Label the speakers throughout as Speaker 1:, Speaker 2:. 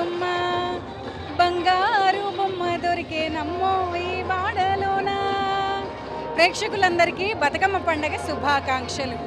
Speaker 1: గుమ్మ బంగారు బొమ్మ దొరికే నమ్మో ఈ వాడలోన. ప్రేక్షకులందరికీ బతుకమ్మ పండగ శుభాకాంక్షలు.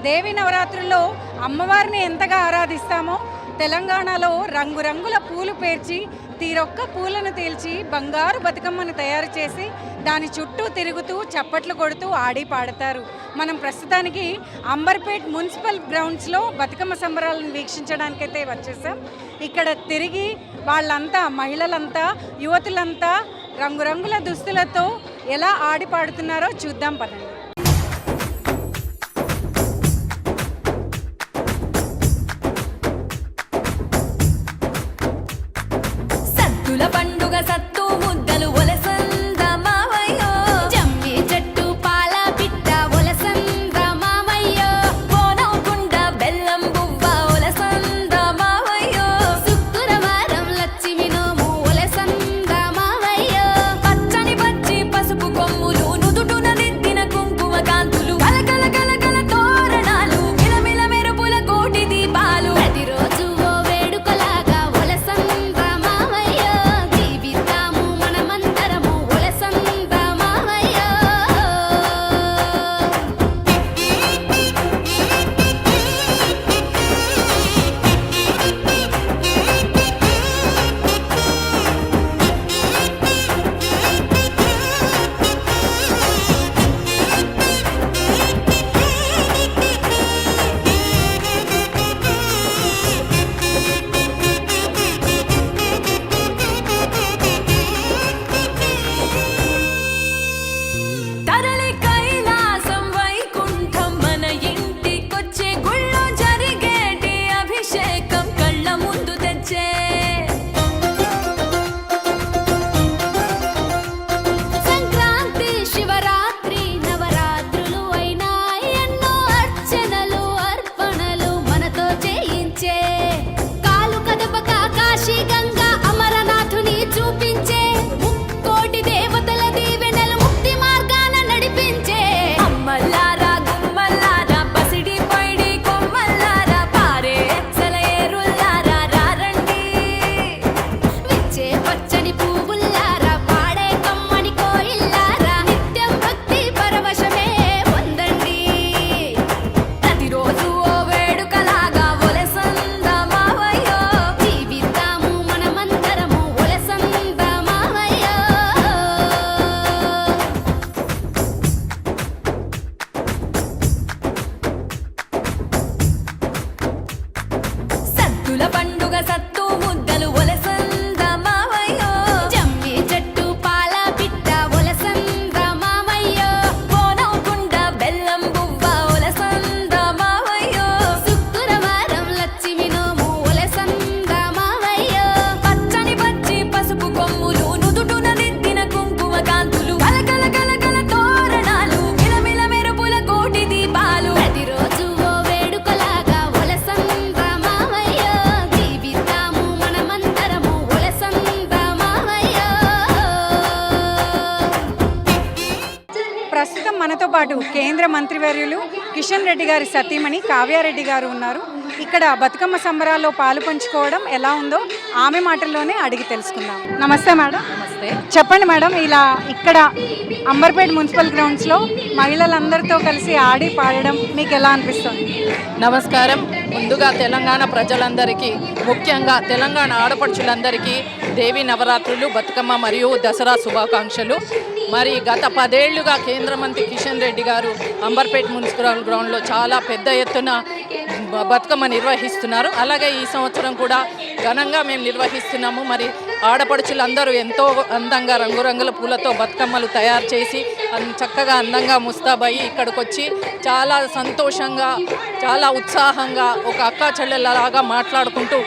Speaker 1: దేవి నవరాత్రుల్లో అమ్మవారిని ఎంతగా ఆరాధిస్తామో తెలంగాణలో రంగురంగుల పూలు పేర్చి తీరొక్క పూలను తేల్చి బంగారు బతుకమ్మను తయారు చేసి దాని చుట్టూ తిరుగుతూ చప్పట్లు కొడుతూ ఆడి పాడతారు. మనం ప్రస్తుతానికి అంబర్పేట్ మున్సిపల్ గ్రౌండ్స్లో బతుకమ్మ సంబరాలను వీక్షించడానికైతే వచ్చేసాం. ఇక్కడ తిరిగి వాళ్ళంతా మహిళలంతా యువతులంతా రంగురంగుల దుస్తులతో ఎలా ఆడి పాడుతున్నారో చూద్దాం పదండి.
Speaker 2: పండుగ సత్తు ముద్దలు ఒలసంద మావయ్యో, జమ్మి చెట్టు పాల పిట్ట ఒలసంద మావయ్యో, కోనవుకుండ బెల్లం బువ్వ ఒలసంద మావయ్యో, శుక్రవారం లక్ష్మి నోము ఒలసంద మావయ్యో, పచ్చని పచ్చి పసుపు కొమ్ములు నుదుటున దిద్దిన కుంకుమ కాంతులు కలకల కలకల తోరణాలు మిలమిల మెరుపుల కోటి దీపాలు ప్రతిరోజు ఓ వేడుకలాగా ఒలసంద మావయ్యో. పండుగ సత్తు ముద్దలు ఒలసంద మావయ్యో, జమ్మి చెట్టు పాల పిట్ట ఒలసంద మావయ్యో, కోనవుకుండ బెల్లం బువ్వ ఒలసంద మావయ్యో, శుక్రవారం లక్ష్మి నోము ఒలసంద మావయ్యో, పచ్చని పచ్చి పసుపు కొమ్ములు నుదుటున దిద్దిన కుంకుమ కాంతులు కలకల కలకల తోరణాలు మిలమిల మెరుపుల కోటి దీపాలు ప్రతిరోజు ఓ వేడుకలాగా ఒలసంద మావయ్యో.
Speaker 1: ప్రస్తుతం మనతో పాటు కేంద్ర మంత్రివర్యులు కిషన్ రెడ్డి గారి సతీమణి కావ్యారెడ్డి గారు ఉన్నారు. ఇక్కడ బతుకమ్మ సంబరాల్లో పాలు పంచుకోవడం ఎలా ఉందో ఆమె మాటల్లోనే అడిగి తెలుసుకుందాం. నమస్తే మేడం.
Speaker 3: నమస్తే.
Speaker 1: చెప్పండి మేడం, ఇలా ఇక్కడ అంబర్పేట్ మున్సిపల్ గ్రౌండ్స్లో మహిళలందరితో కలిసి ఆడి పాడడం మీకు ఎలా అనిపిస్తుంది?
Speaker 3: నమస్కారం. ముందుగా తెలంగాణ ప్రజలందరికీ, ముఖ్యంగా తెలంగాణ ఆడపడుచులందరికీ దేవి నవరాత్రులు, బతుకమ్మ మరియు దసరా శుభాకాంక్షలు. మరి గత 10 ఏళ్లుగా కేంద్ర మంత్రి కిషన్ రెడ్డి గారు అంబర్పేట్ మున్సిపల్ గ్రౌండ్లో చాలా పెద్ద ఎత్తున బతుకమ్మ నిర్వహిస్తున్నారు. అలాగే ఈ సంవత్సరం కూడా ఘనంగా మేము నిర్వహిస్తున్నాము. మరి ఆడపడుచులందరూ ఎంతో అందంగా రంగురంగుల పూలతో బతుకమ్మలు తయారు చేసి చక్కగా అందంగా ముస్తాబయ్యి ఇక్కడికి వచ్చి చాలా సంతోషంగా, చాలా ఉత్సాహంగా ఒక అక్కా చెల్లెలలాగా మాట్లాడుకుంటూ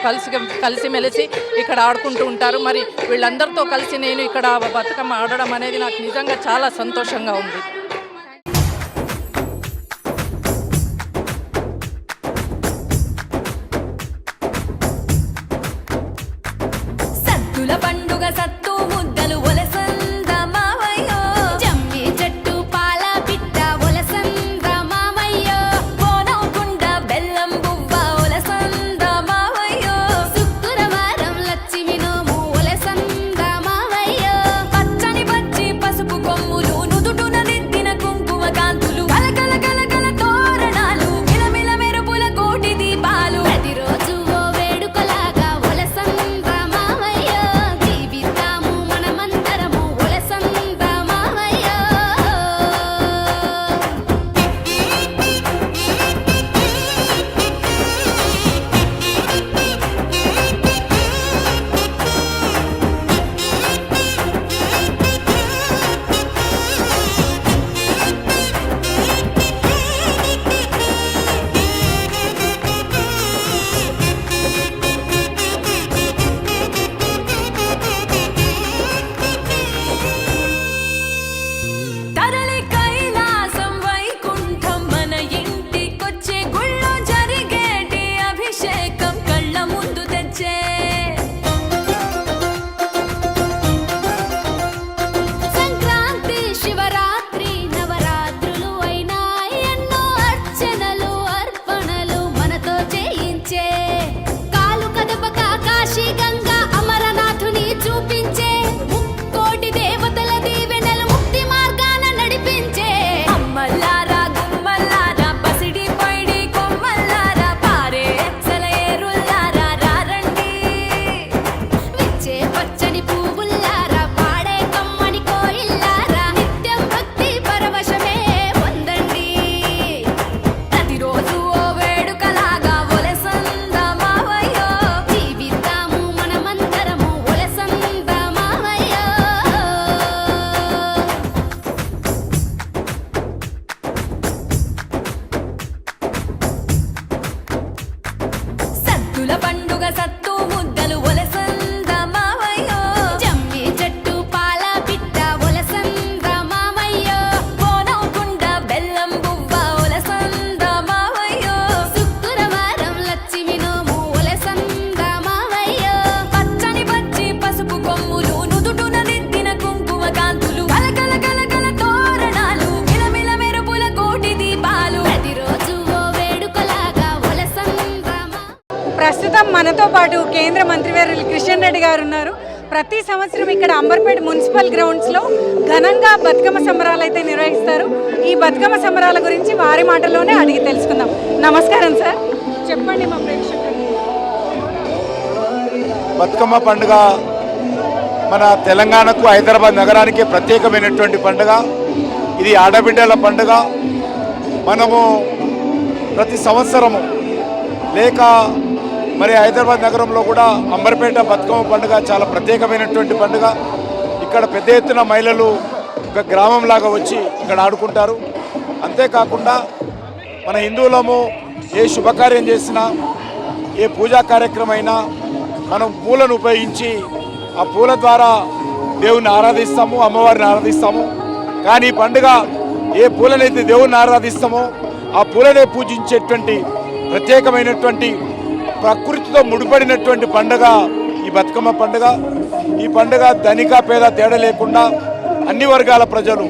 Speaker 3: కలిసిమెలిసి ఇక్కడ ఆడుకుంటూ ఉంటారు. మరి వీళ్ళందరితో కలిసి నేను ఇక్కడ బతుకమ్మ ఆడడం అనేది నాకు నిజంగా చాలా సంతోషంగా ఉంది.
Speaker 2: పండుగ సత్తు ముద్దలు ఒలసంద మావయ్యో, జమ్మి చెట్టు పాల పిట్ట ఒలసంద మావయ్యో, కోనవుకుండ బెల్లం బువ్వ ఒలసంద మావయ్యో, శుక్రవారం లక్ష్మి
Speaker 1: మనతో పాటు కేంద్ర మంత్రివర్యులు కిషన్ రెడ్డి గారు ఉన్నారు. ప్రతి సంవత్సరం ఇక్కడ అంబర్పేట మున్సిపల్ గ్రౌండ్స్లో ఘనంగా బతుకమ్మ సంబరాలు అయితే నిర్వహిస్తారు. ఈ బతుకమ్మ సంబరాల గురించి వారి మాటల్లోనే అడిగి తెలుసుకుందాం. నమస్కారం సార్, చెప్పండి మా ప్రేక్షకులు.
Speaker 4: బతుకమ్మ పండుగ మన తెలంగాణకు, హైదరాబాద్ నగరానికి ప్రత్యేకమైనటువంటి పండుగ. ఇది ఆడబిడ్డల పండుగ. మనము ప్రతి సంవత్సరము లేక మరి హైదరాబాద్ నగరంలో కూడా అంబర్పేట బతుకమ్మ పండుగ చాలా ప్రత్యేకమైనటువంటి పండుగ. ఇక్కడ పెద్ద ఎత్తున మహిళలు ఒక గ్రామంలాగా వచ్చి ఇక్కడ ఆడుకుంటారు. అంతేకాకుండా మన హిందువులము ఏ శుభకార్యం చేసినా, ఏ పూజా కార్యక్రమం అయినా మనం పూలను ఉపయోగించి ఆ పూల ద్వారా దేవుని ఆరాధిస్తాము, అమ్మవారిని ఆరాధిస్తాము. కానీ ఈ పండుగ ఏ పూలనైతే దేవుని ఆరాధిస్తామో ఆ పూలనే పూజించేటువంటి ప్రత్యేకమైనటువంటి ప్రకృతితో ముడిపడినటువంటి పండుగ ఈ బతుకమ్మ పండుగ. ఈ పండుగ ధనిక పేద తేడా లేకుండా అన్ని వర్గాల ప్రజలు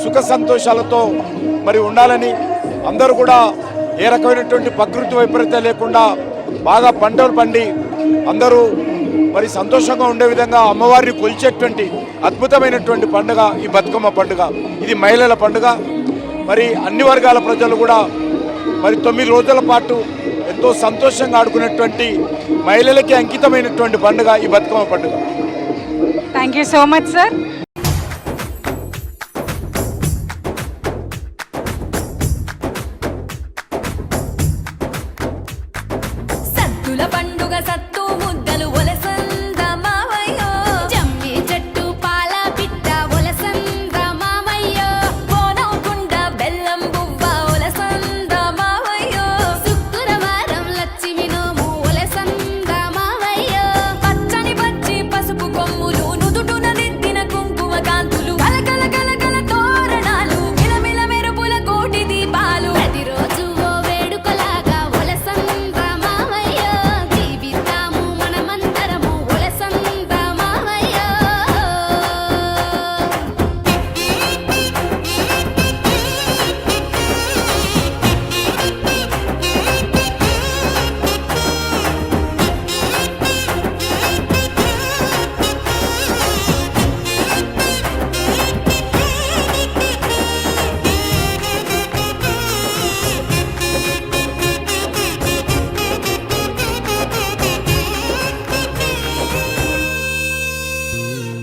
Speaker 4: సుఖ సంతోషాలతో మరి ఉండాలని, అందరూ కూడా ఏ రకమైనటువంటి ప్రకృతి వైపరీత్యం లేకుండా బాగా పంటలు పండి అందరూ మరి సంతోషంగా ఉండే విధంగా అమ్మవారిని కొలిచేటువంటి అద్భుతమైనటువంటి పండుగ ఈ బతుకమ్మ పండుగ. ఇది మహిళల పండుగ. మరి అన్ని వర్గాల ప్రజలు కూడా మరి 9 రోజుల పాటు ఎంతో సంతోషంగా ఆడుకునేటువంటి మహిళలకి అంకితమైనటువంటి పండుగ ఈ బతుకమ్మ పండుగ.
Speaker 1: Thank you so much sir.
Speaker 2: సద్దుల పండుగ సత్తు ముద్దలు ఒలసంద మావయ్యో జమ్మి చెట్టు పాల పిట్ట ఒలసంద మావయ్యో కోనకుండ బెల్లం బువ్వ ఒలసంద మావయ్యో శుక్రవారం లక్ష్మి నోము ఒలసంద మావయ్యో పచ్చని పచ్చి పసుపు కొమ్ములు నుదుటున దిద్దిన కుంకుమ కాంతులు కలకల కలకల తోరణాలు మిలమిల మెరుపుల కోటి దీపాలు ప్రతిరోజు ఓ వేడుకలాగా ఒలసంద మావయ్యో జీవితాము మనమందరము ఒలసంద మావయ్యో.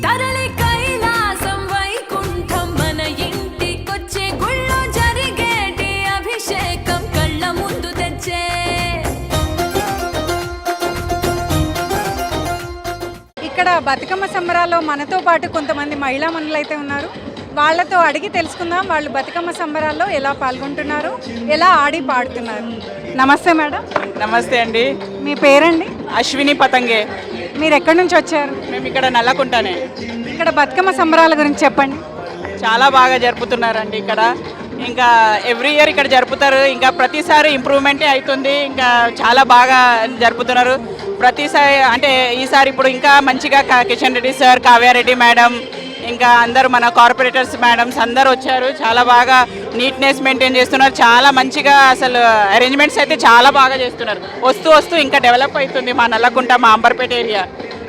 Speaker 2: తరలి కైలాసం వైకుంఠం మన ఇంటికొచ్చే గుళ్ళో జరిగేటి అభిషేకం కళ్ళ ముందు తెచ్చే.
Speaker 1: ఇక్కడ బతుకమ్మ సంబరాల్లో మనతో పాటు కొంతమంది మహిళా మనులు అయితే ఉన్నారు. వాళ్ళతో అడిగి తెలుసుకుందాం వాళ్ళు బతుకమ్మ సంబరాల్లో ఎలా పాల్గొంటున్నారు, ఎలా ఆడి పాడుతున్నారు. నమస్తే మేడం.
Speaker 5: నమస్తే అండి.
Speaker 1: మీ పేరండి?
Speaker 5: అశ్విని పతంగే.
Speaker 1: మీరు ఎక్కడి నుంచి వచ్చారు?
Speaker 5: మేము ఇక్కడ నల్లకుంటానే.
Speaker 1: ఇక్కడ బతుకమ్మ సంబరాల గురించి చెప్పండి.
Speaker 5: చాలా బాగా జరుపుతున్నారండి ఇక్కడ. ఇంకా ఎవ్రీ ఇయర్ ఇక్కడ జరుపుతారు. ఇంకా ప్రతిసారి ఇంప్రూవ్మెంటే అవుతుంది. ఇంకా చాలా బాగా జరుపుతున్నారు ప్రతిసారి. అంటే ఈసారి ఇప్పుడు ఇంకా మంచిగా కిషన్ రెడ్డి సార్, కావ్యారెడ్డి మేడం, ఇంకా అందరూ మన కార్పొరేటర్స్ మేడమ్స్ అందరూ వచ్చారు. చాలా బాగా నీట్నెస్ మెయింటైన్ చేస్తున్నారు. చాలా మంచిగా అసలు అరేంజ్మెంట్స్ అయితే చాలా బాగా చేస్తున్నారు. వస్తూ వస్తూ ఇంకా డెవలప్ అవుతుంది మా నల్లకుంట, మా అంబర్పేట ఏరియా.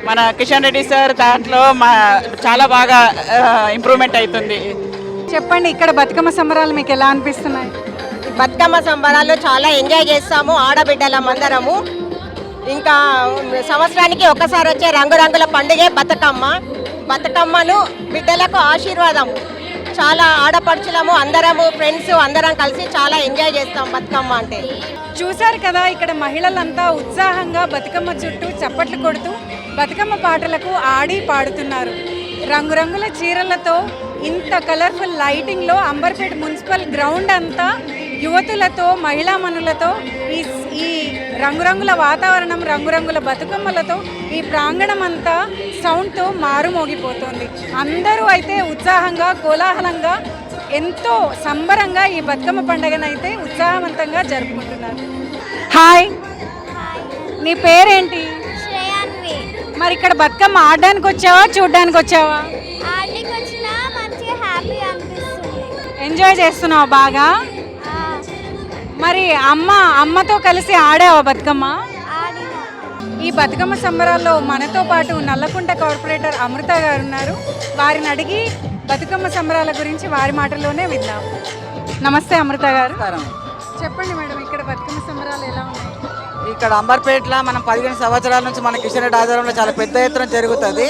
Speaker 5: మన కిషన్ రెడ్డి సార్ దాంట్లో చాలా బాగా ఇంప్రూవ్మెంట్ అవుతుంది.
Speaker 1: చెప్పండి, ఇక్కడ బతుకమ్మ సంబరాలు మీకు ఎలా అనిపిస్తున్నాయి?
Speaker 6: బతుకమ్మ సంబరాలు చాలా ఎంజాయ్ చేస్తాము ఆడబిడ్డలం అందరము. ఇంకా సంవత్సరానికి ఒక్కసారి వచ్చే రంగురంగుల పండుగే బతుకమ్మ. బతుకమ్మలు బిడ్డలకు ఆశీర్వాదం. చాలా ఆడపడుచులము అందరము ఫ్రెండ్స్ అందరం కలిసి చాలా ఎంజాయ్ చేస్తాం బతుకమ్మ అంటే.
Speaker 1: చూశారు కదా, ఇక్కడ మహిళలంతా ఉత్సాహంగా బతుకమ్మ చుట్టూ చప్పట్లు కొడుతూ బతుకమ్మ పాటలకు ఆడి పాడుతున్నారు. రంగురంగుల చీరలతో ఇంత కలర్ఫుల్ లైటింగ్లో అంబర్పేట మున్సిపల్ గ్రౌండ్ అంతా యువతులతో, మహిళా మనులతో ఈ రంగురంగుల వాతావరణం, రంగురంగుల బతుకమ్మలతో ఈ ప్రాంగణం అంతా సౌండ్తో మారుమోగిపోతుంది. అందరూ అయితే ఉత్సాహంగా, కోలాహలంగా, ఎంతో సంబరంగా ఈ బతుకమ్మ పండుగనైతే ఉత్సాహవంతంగా జరుపుకుంటున్నారు. హాయ్, నీ పేరేంటి?
Speaker 7: శ్రేయాన్వి.
Speaker 1: మరి ఇక్కడ బతుకమ్మ ఆడడానికి వచ్చావా, చూడడానికి వచ్చావా?
Speaker 7: ఆడికి వచ్చినా మంచిగా హ్యాపీ అనిపిస్తుంది.
Speaker 1: ఎంజాయ్ చేస్తున్నావు బాగా? మరి అమ్మతో కలిసి ఆడావా బతుకమ్మ?
Speaker 7: ఆడినా.
Speaker 1: ఈ బతుకమ్మ సంబరాల్లో మనతో పాటు నల్లకుంట కార్పొరేటర్ అమృత గారు ఉన్నారు. వారిని అడిగి బతుకమ్మ సంబరాల గురించి వారి మాటల్లోనే విందాం. నమస్తే అమృత గారు. చెప్పండి మేడం, ఇక్కడ బతుకమ్మ సంబరాలు ఎలా ఉన్నాయి?
Speaker 8: ఇక్కడ అంబర్పేటలో మనం 15 సంవత్సరాల నుంచి మన కిషన్ రెడ్డి ఆధ్వర్యంలో చాలా పెద్ద ఎత్తున జరుగుతుంది.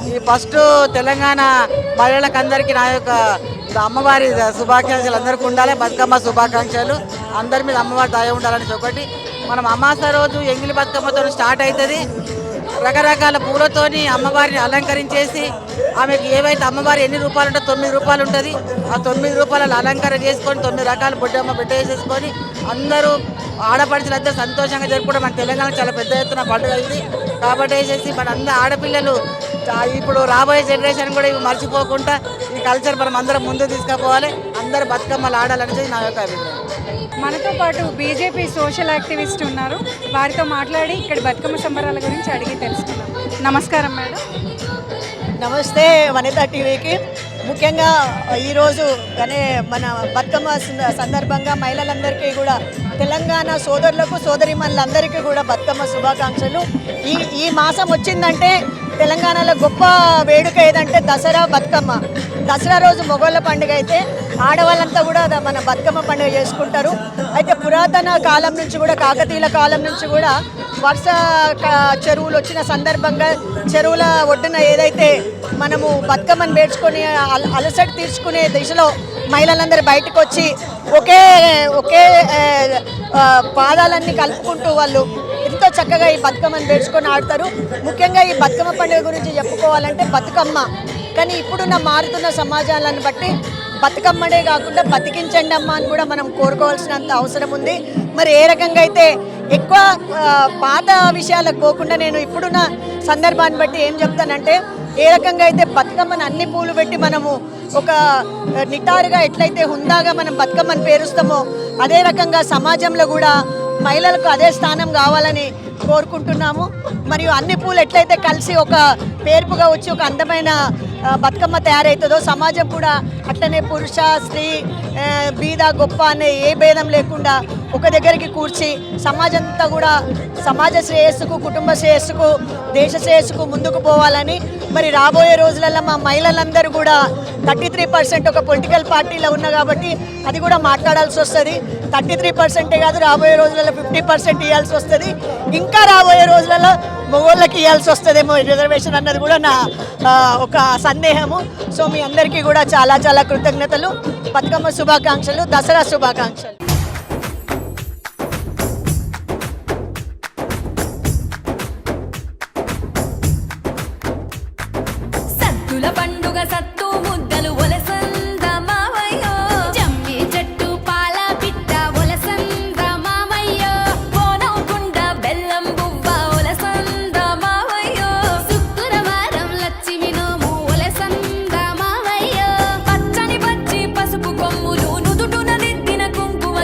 Speaker 8: ఈ ఫస్ట్ తెలంగాణ మహిళలకు అందరికీ నా యొక్క అమ్మవారి శుభాకాంక్షలు అందరికీ ఉండాలి. బతుకమ్మ శుభాకాంక్షలు అందరి మీద అమ్మవారి దయ ఉండాలని ఒకటి. మనం అమాస రోజు ఎంగిలి బతుకమ్మతో స్టార్ట్ అవుతుంది. రకరకాల పూలతోని అమ్మవారిని అలంకరించేసి ఆమెకు ఏవైతే అమ్మవారి ఎన్ని రూపాయలు ఉంటే 9 రూపాయలు ఉంటుంది. ఆ 9 రూపాయలు అలంకరణ చేసుకొని 9 రకాల బొడ్డమ్మ పెట్టేసేసుకొని అందరూ ఆడపడుచులందరూ సంతోషంగా జరుపుకోవడం మన తెలంగాణ చాలా పెద్ద ఎత్తున పండుగ ఇది. కాబట్టి వేసేసి మన అందరూ ఆడపిల్లలు ఇప్పుడు రాబోయే జనరేషన్ కూడా ఇవి మర్చిపోకుండా ఈ కల్చర్ మనం అందరం ముందు తీసుకుపోవాలి. అందరూ బతుకమ్మలు ఆడాలనేది నా యొక్క అభిప్రాయం.
Speaker 1: మనతో పాటు బీజేపీ సోషల్ యాక్టివిస్ట్ ఉన్నారు. వారితో మాట్లాడి ఇక్కడ బతుకమ్మ సంబరాల గురించి అడిగి తెలుసుకున్నాం. నమస్కారం మేడం.
Speaker 9: నమస్తే వనితా టీవీకి. ముఖ్యంగా ఈరోజు మన బతుకమ్మ సందర్భంగా మహిళలందరికీ కూడా తెలంగాణ సోదరులకు సోదరిమణులందరికీ కూడా బతుకమ్మ శుభాకాంక్షలు. ఈ మాసం వచ్చిందంటే తెలంగాణలో గొప్ప వేడుక ఏదంటే దసరా బతుకమ్మ. దసరా రోజు మొగోళ్ళ పండుగ అయితే ఆడవాళ్ళంతా కూడా మన బతుకమ్మ పండుగ చేసుకుంటారు. అయితే పురాతన కాలం నుంచి కూడా కాకతీయుల కాలం నుంచి కూడా వర్ష చెరువులు వచ్చిన సందర్భంగా చెరువుల ఒడ్డున ఏదైతే మనము బతుకమ్మను పేర్చుకొని అలసట తీర్చుకునే దిశలో మహిళలందరూ బయటకు వచ్చి ఒకే పాదాలన్నీ కలుపుకుంటూ వాళ్ళు ఎంతో చక్కగా ఈ బతుకమ్మను పేర్చుకొని ఆడతారు. ముఖ్యంగా ఈ బతుకమ్మ పండుగ గురించి చెప్పుకోవాలంటే బతుకమ్మ, కానీ ఇప్పుడున్న మారుతున్న సమాజాలను బట్టి బతుకమ్మనే కాకుండా బతికించండి అమ్మ అని కూడా మనం కోరుకోవాల్సినంత అవసరం ఉంది. మరి ఏ రకంగా అయితే ఎక్కువ పాత విషయాలకు పోకుండా నేను ఇప్పుడున్న సందర్భాన్ని బట్టి ఏం చెప్తానంటే, ఏ రకంగా అయితే బతుకమ్మను అన్ని పూలు పెట్టి మనము ఒక నిటారుగా ఎట్లయితే హుందాగా మనం బతుకమ్మను పేరుస్తామో అదే రకంగా సమాజంలో కూడా మహిళలకు అదే స్థానం కావాలని కోరుకుంటున్నాము. మరియు అన్ని పూలు ఎట్లయితే కలిసి ఒక పేర్పుగా వచ్చి ఒక అందమైన బతుకమ్మ తయారవుతుందో సమాజం కూడా అట్లనే పురుష స్త్రీ బీద గొప్ప అనే ఏ భేదం లేకుండా ఒక దగ్గరికి కూర్చి సమాజంతా కూడా సమాజ శ్రేయస్సుకు, కుటుంబ శ్రేయస్సుకు, దేశ శ్రేయస్సుకు ముందుకు పోవాలని, మరి రాబోయే రోజులలో మా మహిళలందరూ కూడా 33% ఒక పొలిటికల్ పార్టీలో ఉన్నా కాబట్టి అది కూడా మాట్లాడాల్సి వస్తుంది. 33% కాదు, రాబోయే రోజులలో 50% ఇవ్వాల్సి వస్తుంది. ఇంకా రాబోయే రోజులలో మగోళ్ళకి ఇవ్వాల్సి వస్తుందేమో రిజర్వేషన్ అన్నది కూడా నా ఒక సందేహము. సో మీ అందరికీ కూడా చాలా చాలా కృతజ్ఞతలు. బతుకమ్మ శుభాకాంక్షలు, దసరా శుభాకాంక్షలు.
Speaker 2: సత్తుల పండుగ సత్తు ముద్దలు ఒలసంద మావయ్యో, జమ్మి చెట్టు పాల పిట్ట ఒలసంద మావయ్యో, కోనవుకుండ బెల్లం బువ్వ ఒలసంద మావయ్యో, శుక్రవారం లక్ష్మి నోము ఒలసంద మావయ్యో, పచ్చని పచ్చి పసుపు కొమ్ములు నుదుటున దిద్దిన కుంకుమ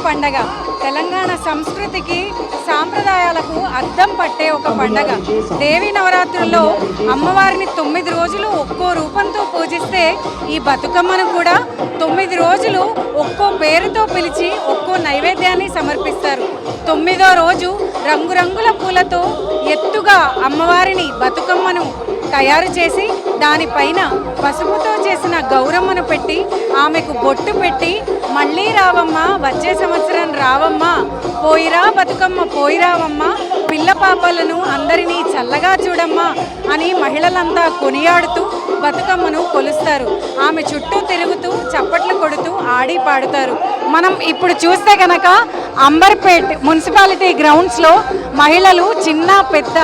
Speaker 1: పండగ తెలంగాణ సంస్కృతికి సాంప్రదాయాలకు అద్దం పట్టే ఒక పండగ. దేవి నవరాత్రుల్లో అమ్మవారిని 9 రోజులు ఒక్కో రూపంతో పూజిస్తే ఈ బతుకమ్మను కూడా 9 రోజులు ఒక్కో పేరుతో పిలిచి ఒక్కో నైవేద్యాన్ని సమర్పిస్తారు. 9వ రోజు రంగురంగుల పూలతో ఎత్తుగా అమ్మవారిని బతుకమ్మను తయారు చేసి దానిపైన పసుపుతో చేసిన గౌరమ్మను పెట్టి ఆమెకు బొట్టు పెట్టి మళ్ళీ రావమ్మ, వచ్చే సంవత్సరం రావమ్మ, పోయిరా బతుకమ్మ పోయిరావమ్మ, పిల్ల పాపలను అందరినీ చల్లగా చూడమ్మా అని మహిళలంతా కొనియాడుతూ బతుకమ్మను కొలుస్తారు. ఆమె చుట్టూ తిరుగుతూ చప్పట్లు కొడుతూ ఆడి పాడుతారు. మనం ఇప్పుడు చూస్తే కనుక అంబర్పేట్ మున్సిపాలిటీ గ్రౌండ్స్లో మహిళలు చిన్న పెద్ద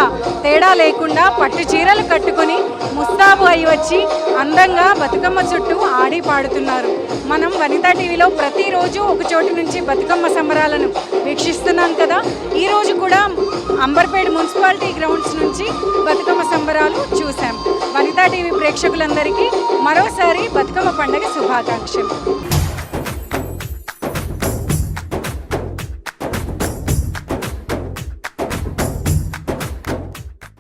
Speaker 1: తేడా లేకుండా పట్టు చీరలు కట్టుకొని ముస్తాబు అయి వచ్చి అందంగా బతుకమ్మ చుట్టూ ఆడి పాడుతున్నారు. మనం వనితా టీవీలో ప్రతిరోజు ఒక చోటు నుంచి బతుకమ్మ సంబరాలను వీక్షిస్తున్నాం కదా. ఈరోజు కూడా అంబర్పేట్ మున్సిపాలిటీ గ్రౌండ్స్ నుంచి బతుకమ్మ సంబరాలు చూసాం. వనితా టీవీ ప్రేక్షకులందరికీ మరోసారి బతుకమ్మ పండుగ శుభాకాంక్షలు.